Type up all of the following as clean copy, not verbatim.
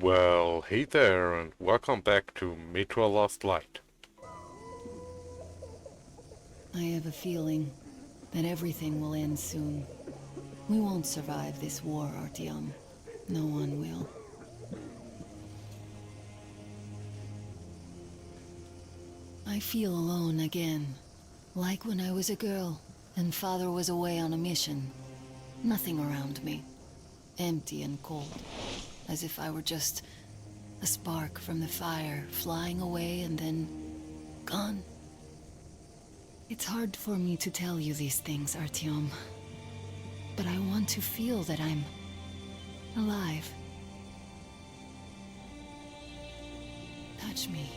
Well, hey there, and welcome back to Metro Lost Light. I have a feeling that everything will end soon. We won't survive this war, Artyom. No one will. I feel alone again. Like when I was a girl, and Father was away on a mission. Nothing around me. Empty and cold. As if I were just a spark from the fire, flying away and then gone. It's hard for me to tell you these things, Artyom. But I want to feel that I'm alive. Touch me.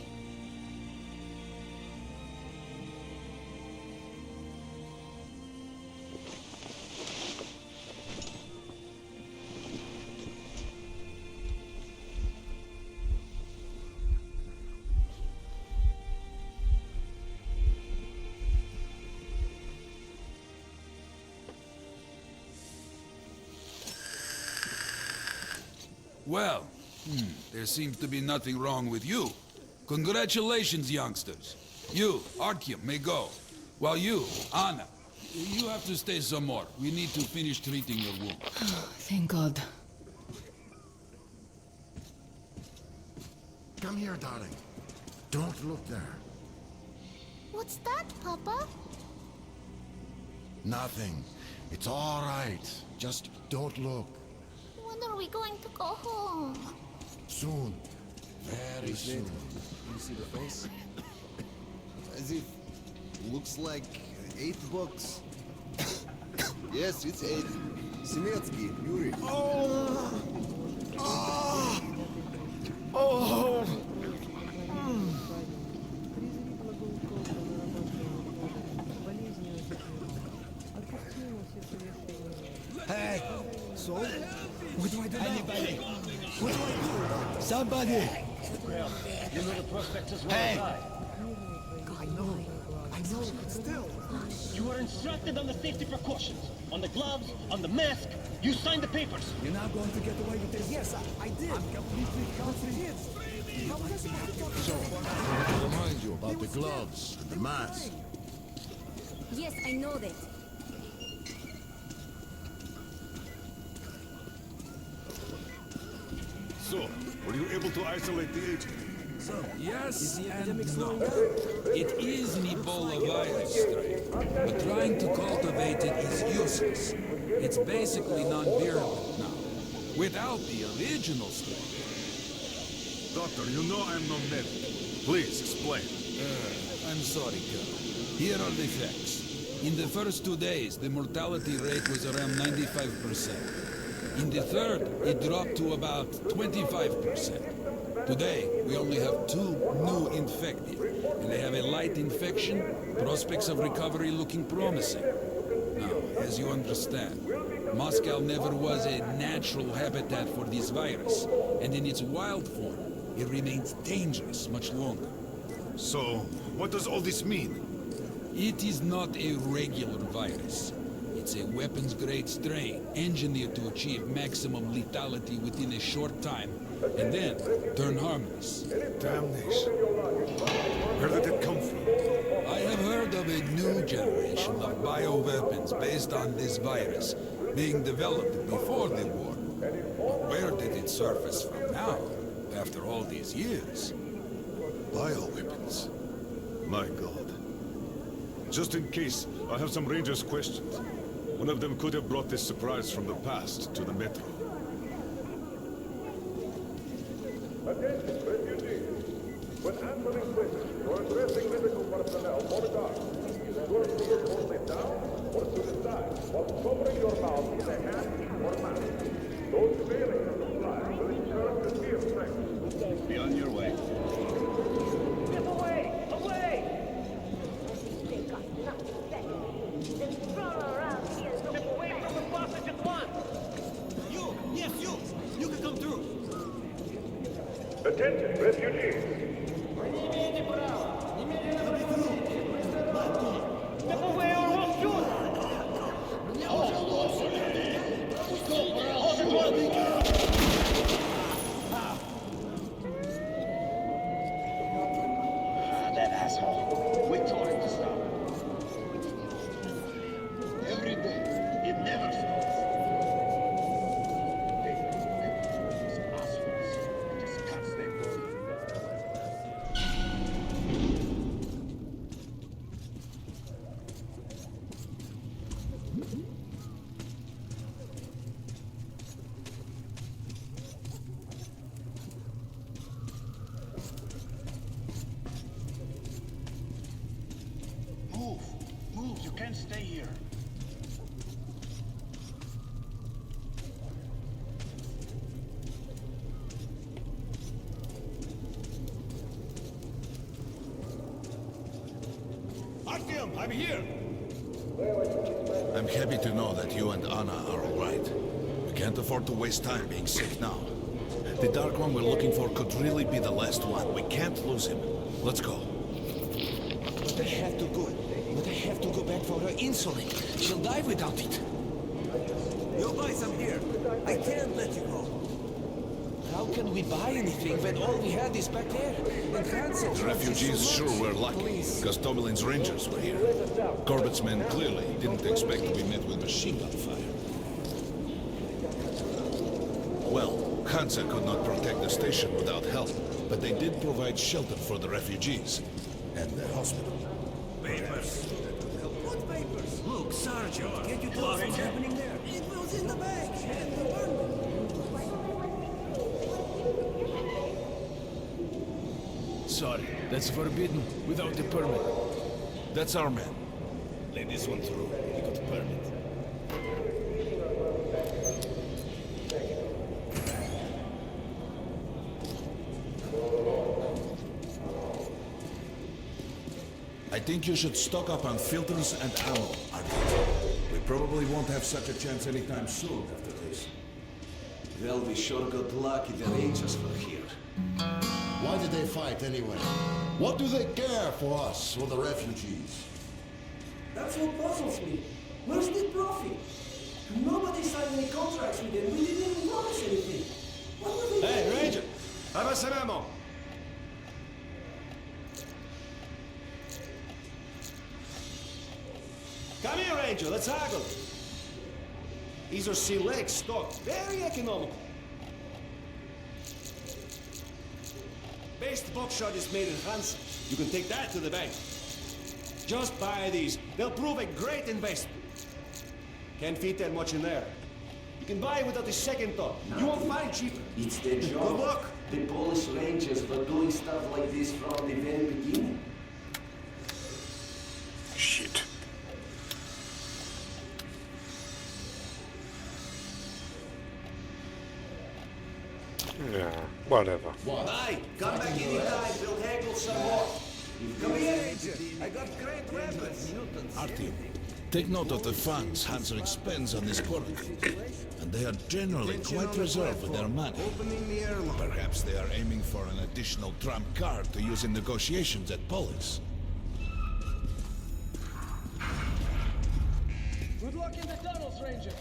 Well, there seems to be nothing wrong with you. Congratulations, youngsters. You, Artyom, may go. While you, Anna, you have to stay some more. We need to finish treating your wound. Thank God. Come here, darling. Don't look there. What's that, Papa? Nothing. It's all right. Just don't look. When are we going to go home? Soon. Very soon. You see the face? As if... looks like 8 books. Yes, it's 8. Semetsky, Yuri. Oh! Oh! Oh! Hey! So? What do I do now? Anybody! What do I do? Somebody! You know the prospectus well Hey! as I know, but still. You were instructed on the safety precautions. On the gloves, on the mask. You signed the papers. You're not going to get away with this. Yes, I did. I'm completely confident. So, I remind you about the gloves and the mask. Yes, I know that. So, were you able to isolate the agent? Yes and no. It is an Ebola virus strain, but trying to cultivate it is useless. It's basically non-virulent now, without the original strain. Doctor, you know I'm no medic. Please, explain. I'm sorry, Colonel. Here are the facts. In the first 2 days, the mortality rate was around 95%. In the third, it dropped to about 25%. Today, we only have 2 new infected, and they have a light infection, prospects of recovery looking promising. Now, as you understand, Moscow never was a natural habitat for this virus, and in its wild form, it remains dangerous much longer. So, what does all this mean? It is not a regular virus. It's a weapons-grade strain, engineered to achieve maximum lethality within a short time, and then turn harmless. Damnation. Where did it come from? I have heard of a new generation of bioweapons based on this virus, being developed before the war. But where did it surface from now, after all these years? Bioweapons. My God. Just in case, I have some Rangers' questions. One of them could have brought this surprise from the past to the Metro. Attention, refugees. When answering questions or addressing medical personnel or guards, your ears only down or to the side while covering your mouth with a hand or mask. Those failing to comply will incur severe sanctions. Be on your way. Step away! Away! They got nothing to say. Just stroll around here. Step away from the passage at once! You! Yes, you! You can come through! Attention, refugees. Step away or we'll shoot! Artyom, I'm here! I'm happy to know that you and Anna are all right. We can't afford to waste time being sick now. The Dark One we're looking for could really be the last one. We can't lose him. Let's go. But I have to go. But I have to go back for her insulin. She'll die without it. You buy some here. I can't let you go. How can we buy anything when all we had is back there? And Hansen The refugees sure were lucky, because Tomelin's rangers were here. Corbett's men clearly didn't expect to be met with machine gun fire. Well, Hansa could not protect the station without help, but they did provide shelter for the refugees. And the hospital. Papers. What papers? Look, Sergeant, can't you tell us what's happening there? It was in the bag. And the one. Sorry, that's forbidden without a permit. That's our man. Let this one through. He got a permit. I think you should stock up on filters and ammo, Artyom. We probably won't have such a chance anytime soon after this. Well, we sure got lucky the Rangers were here. Why did they fight anyway? What do they care for us or the refugees? That's what puzzles me. Where's the profit? Nobody signed any contracts with them. We didn't even promise anything. What were they Hey, doing? Ranger! Have us some ammo! Come here, Ranger, let's haggle. These are select stock, very economical. Best buckshot is made in Hansa. You can take that to the bank. Just buy these. They'll prove a great investment. Can't fit that much in there. You can buy without a second thought. You won't find cheaper. It's their job. Good luck. The Polish Rangers were doing stuff like this from the very beginning. Shit. Yeah, whatever. Aye, come back anytime. We'll haggle some more. Come here, Ranger. I got great weapons. Artyom, take note of the funds Hansa expends on this quarantine. And they are generally quite reserved with their money. Perhaps they are aiming for an additional trump card to use in negotiations at Polis. Good luck in the tunnels, Ranger.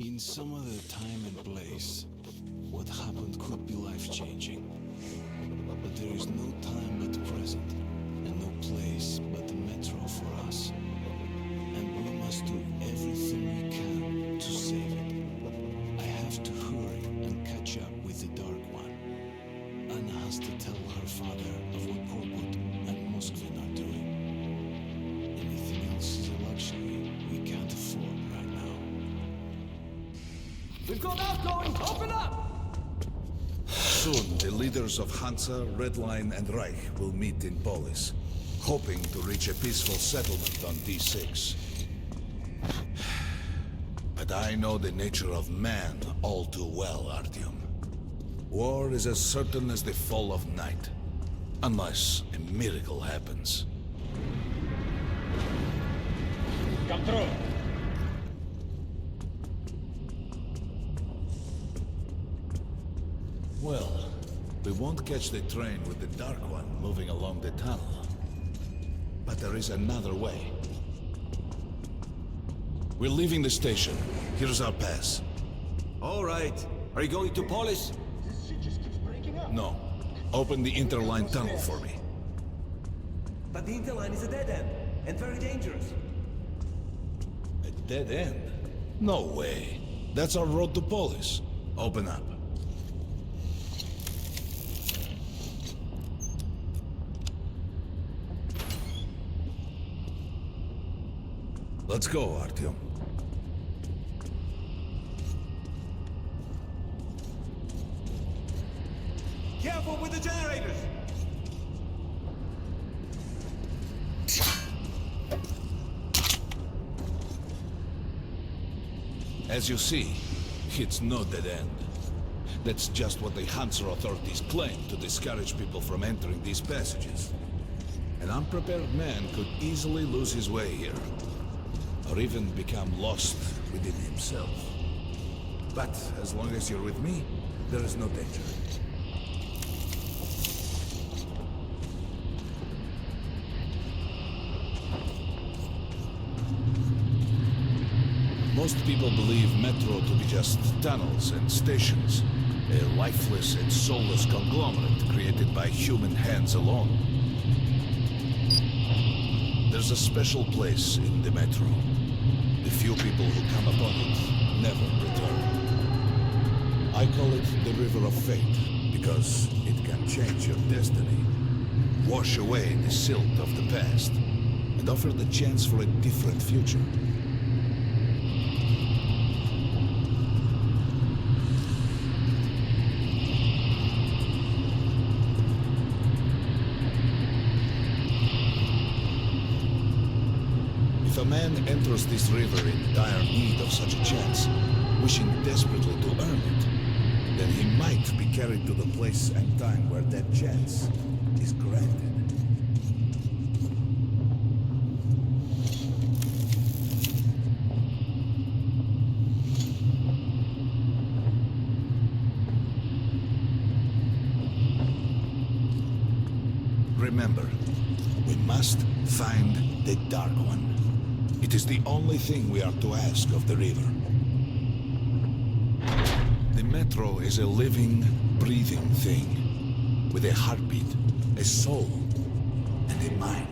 In some other time and place, what happened could be life-changing. But there is no time but the present, and no place but the metro for us. And we must do everything we can to save it. I have to hurry and catch up with the Dark One. Anna has to tell her father of what Korbut and Moskvin are doing. Anything else is a luxury we can't afford right now. We've got outgoing. Open up! Soon, the leaders of Hansa, Red Line, and Reich will meet in Polis, hoping to reach a peaceful settlement on D6. But I know the nature of man all too well, Artyom. War is as certain as the fall of night, unless a miracle happens. Come through. Well, we won't catch the train with the Dark One moving along the tunnel. But there is another way. We're leaving the station. Here's our pass. All right. Are you going to Polis? This shit just keeps breaking up. No. Open the interline tunnel for me. But the interline is a dead end, and very dangerous. A dead end? No way. That's our road to Polis. Open up. Let's go, Artyom. Careful with the generators! As you see, It's no dead end. That's just what the Hansa authorities claim to discourage people from entering these passages. An unprepared man could easily lose his way here, or even become lost within himself. But as long as you're with me, there is no danger. Most people believe Metro to be just tunnels and stations, a lifeless and soulless conglomerate created by human hands alone. There's a special place in the Metro. The few people who come upon it never return. I call it the River of Fate, because it can change your destiny, wash away the silt of the past, and offer the chance for a different future. If a man enters this river in dire need of such a chance, wishing desperately to earn it, then he might be carried to the place and time where that chance is granted. Remember, we must find the Dark One. It is the only thing we are to ask of the river. The Metro is a living, breathing thing, with a heartbeat, a soul, and a mind.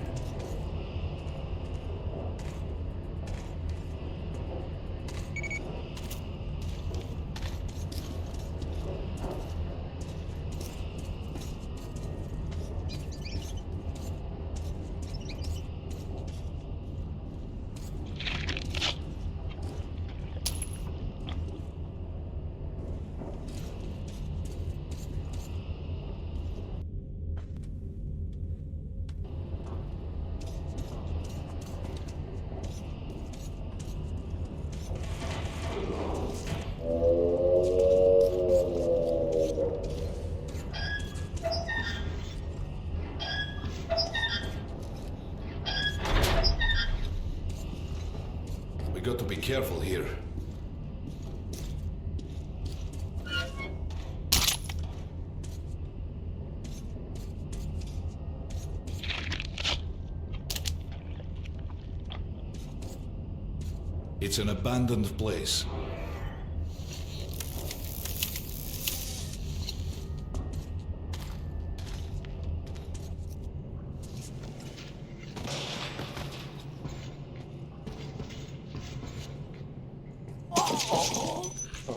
Got to be careful here. It's an abandoned place.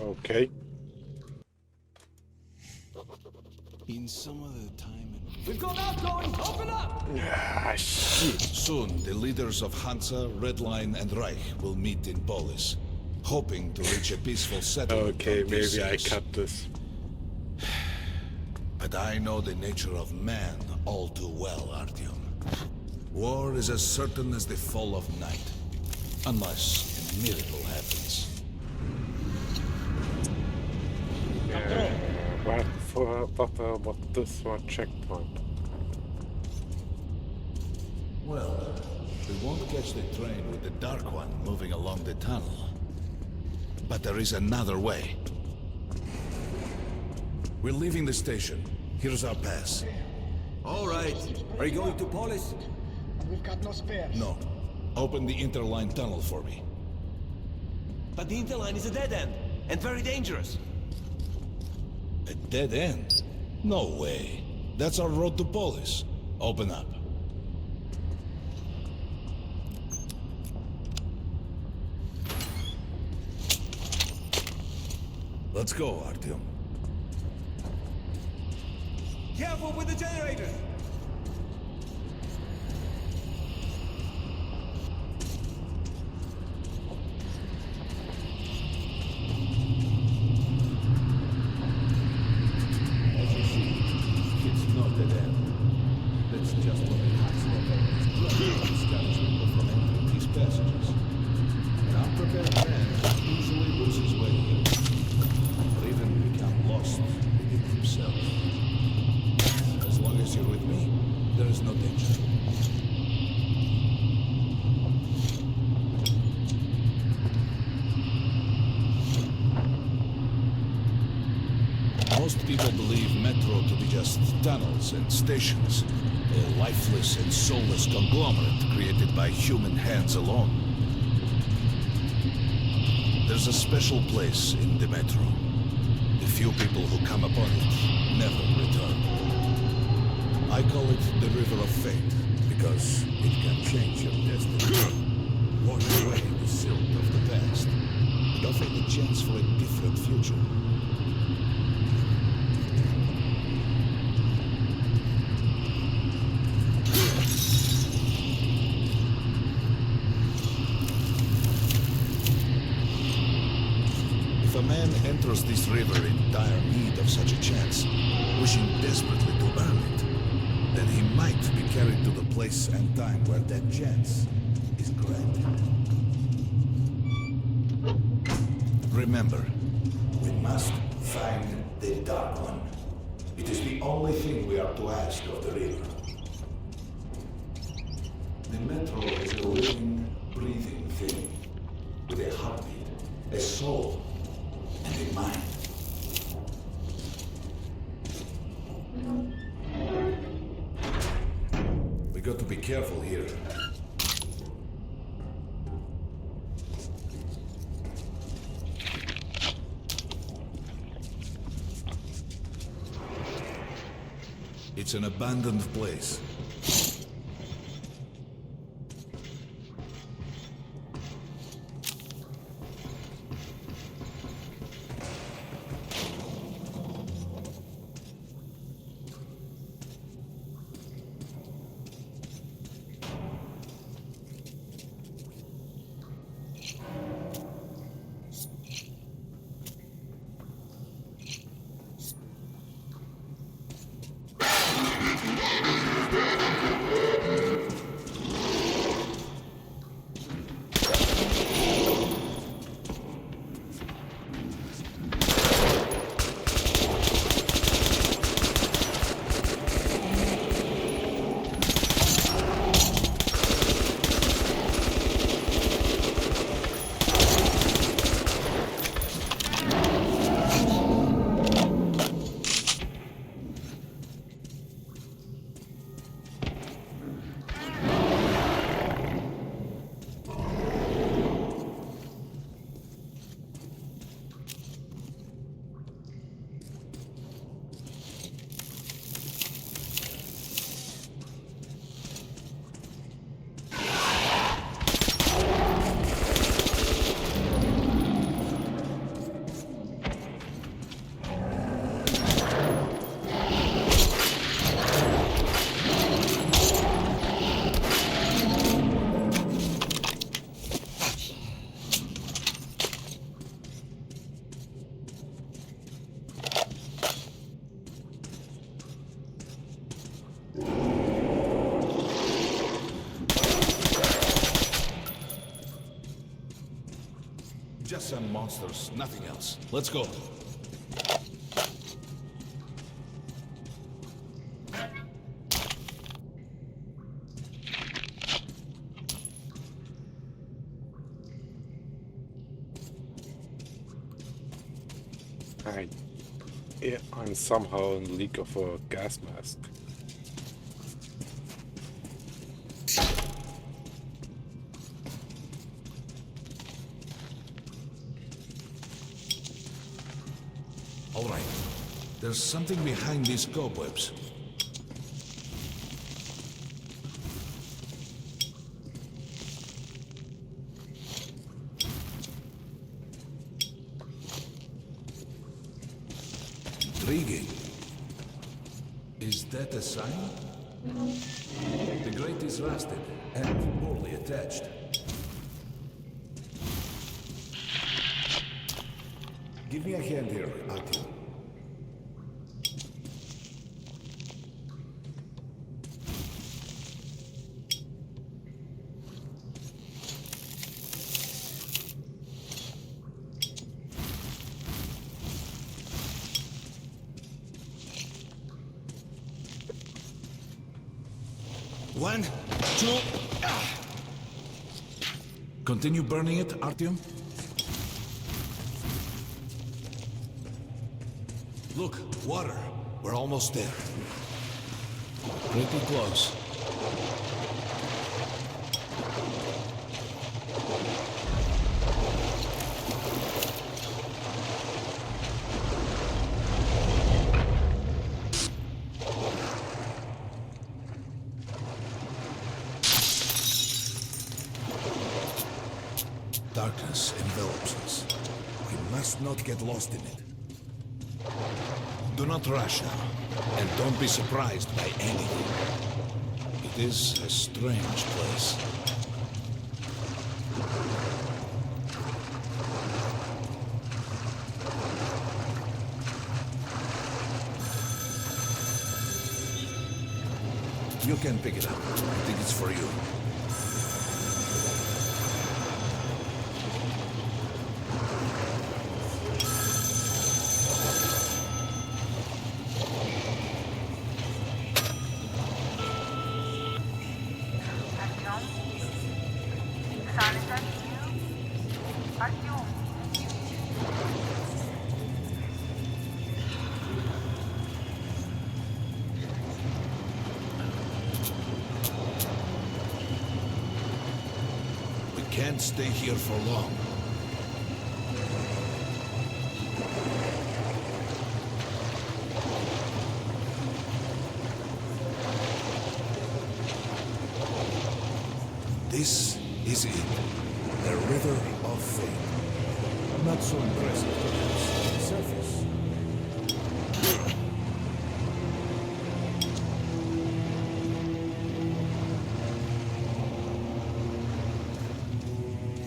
Okay. In some other time and... We've got outgoing! Open up! Ah, shit. Soon, the leaders of Hansa, Red Line, and Reich will meet in Polis, hoping to reach a peaceful settlement. Okay, on these maybe I seas. cut this. But I know the nature of man all too well, Artyom. War is as certain as the fall of night, unless a miracle happens. What about this one checkpoint? Well, we won't catch the train with the Dark One moving along the tunnel. But there is another way. We're leaving the station. Here's our pass. All right. Are you going to Polis? We've got no spares. No. Open the interline tunnel for me. But the interline is a dead end, and very dangerous. A dead end? No way. That's our road to Polis. Open up. Let's go, Artyom. Careful with the generator! As you see, it's not dead end. That's just what the Hansa authorities discourage people from entering these passages. An unprepared man can easily lose his way here. as you're with me, there is no danger. Most people believe Metro to be just tunnels and stations, a lifeless and soulless conglomerate created by human hands alone. There's a special place in the Metro. The few people who come upon it never return. I call it the River of Fate, because it can change your destiny. Wash away the silt of the past, and offer the chance for a different future. If a man enters this river in dire need of such a chance, wishing desperately to earn it, then he might be carried to the place and time where that chance is granted. Remember, we must find the Dark One. It is the only thing we are to ask of the river. The Metro is a living, breathing thing, with a heartbeat, a soul, and a mind. We got to be careful here. It's an abandoned place. Just some monsters, nothing else. Let's go. I'm somehow in league of a gas mask. All right. There's something behind these cobwebs. Intriguing. Is that a sign? The grate is rusted and poorly attached. Give me a hand here, Artyom. 1, 2... Continue burning it, Artyom? Look, water. We're almost there. Pretty close. Darkness envelops us. We must not get lost in it. Do not rush now, and don't be surprised by anything. It is a strange place. You can pick it up. I think it's for you. Can't stay here for long. This is it. The River of Fate. Not so impressive, perhaps, on the surface.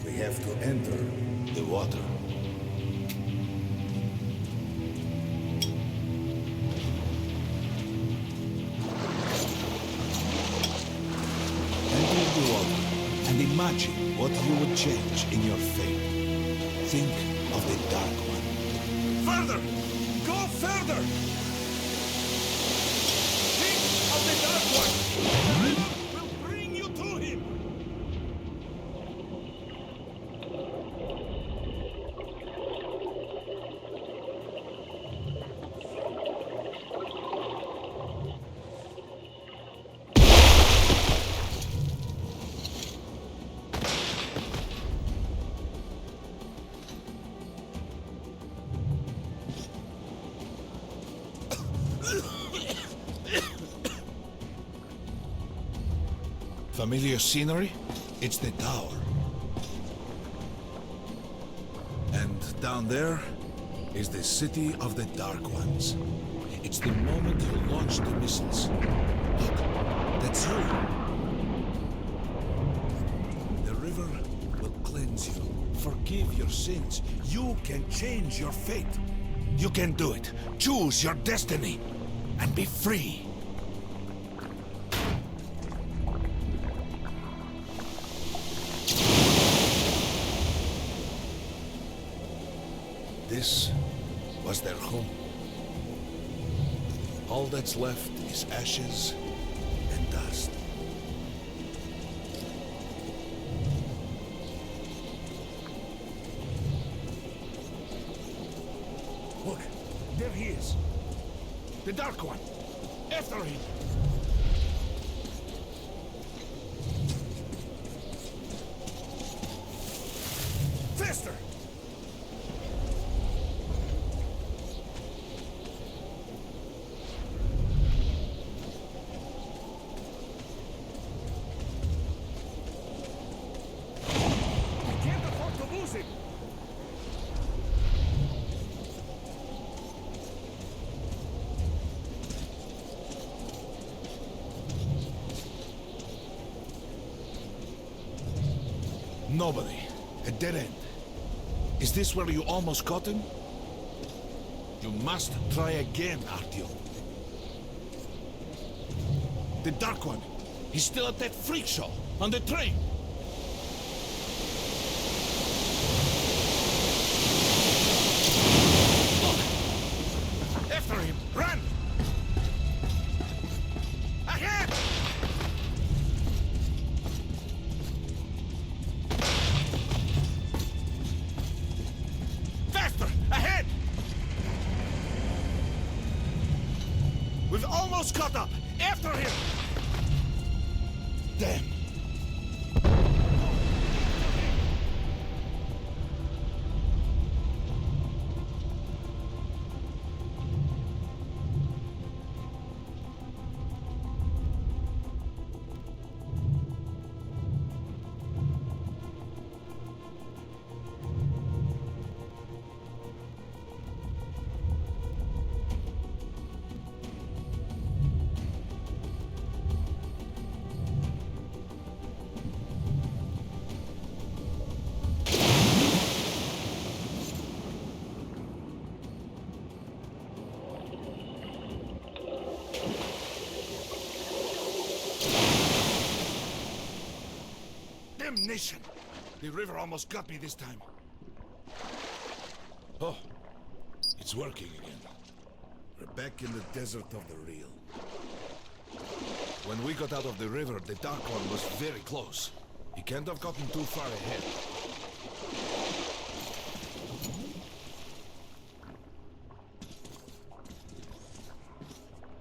We have to enter the water. Enter the water and imagine what you would change in your fate. Think of the Dark One. Further! Go further! Think of the Dark One! The river will bring you to him! Familiar scenery? It's the tower. And down there is the City of the Dark Ones. It's the moment you launch the missiles. Look, that's you. The river will cleanse you, forgive your sins. You can change your fate. You can do it. Choose your destiny and be free. This was their home. All that's left is ashes and dust. Look, there he is. The Dark One. After him. Faster! Nobody. A dead end. Is this where you almost caught him? You must try again, Artyom. The Dark One. He's still at that freak show on the train. Look! After him! Run! Ahead! We've almost caught up! After him! Damn! Damnation! The river almost got me this time. Oh, it's working again. We're back in the desert of the real. When we got out of the river, the Dark One was very close. He can't have gotten too far ahead.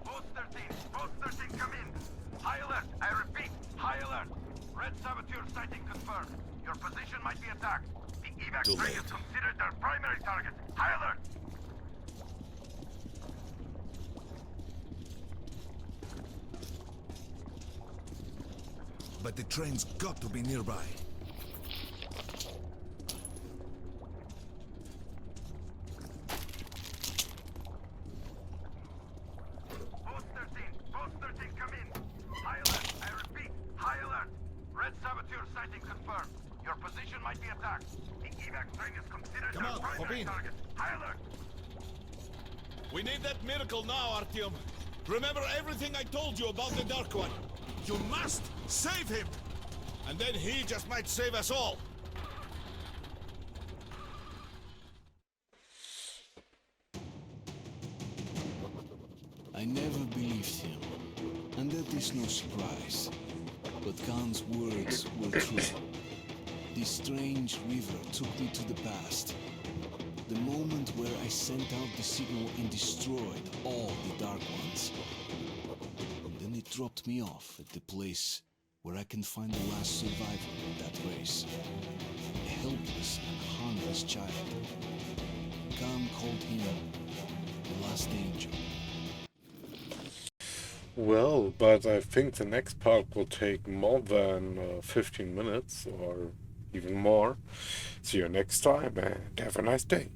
Post 13, come in. High alert, I repeat, high alert. Red saboteur sighting confirmed. Your position might be attacked. The evac train is considered their primary target. High alert! But the train's got to be nearby. Post 13, come in. High alert, I repeat, high alert. Red saboteur sighting confirmed. Your position might be attacked. The evac train is considered Come their on, primary Hobin. target. High alert! We need that miracle now, Artyom. Remember everything I told you about the Dark One. You must save him! And then he just might save us all. I never believed him, and that is no surprise. But Khan's words were true. This strange river took me to the past. The moment where I sent out the signal and destroyed all the Dark Ones. And then it dropped me off at the place where I can find the last survivor of that race. A helpless and harmless child. Khan called him the last angel. Well, but I think the next part will take more than 15 minutes or even more. See you next time and have a nice day.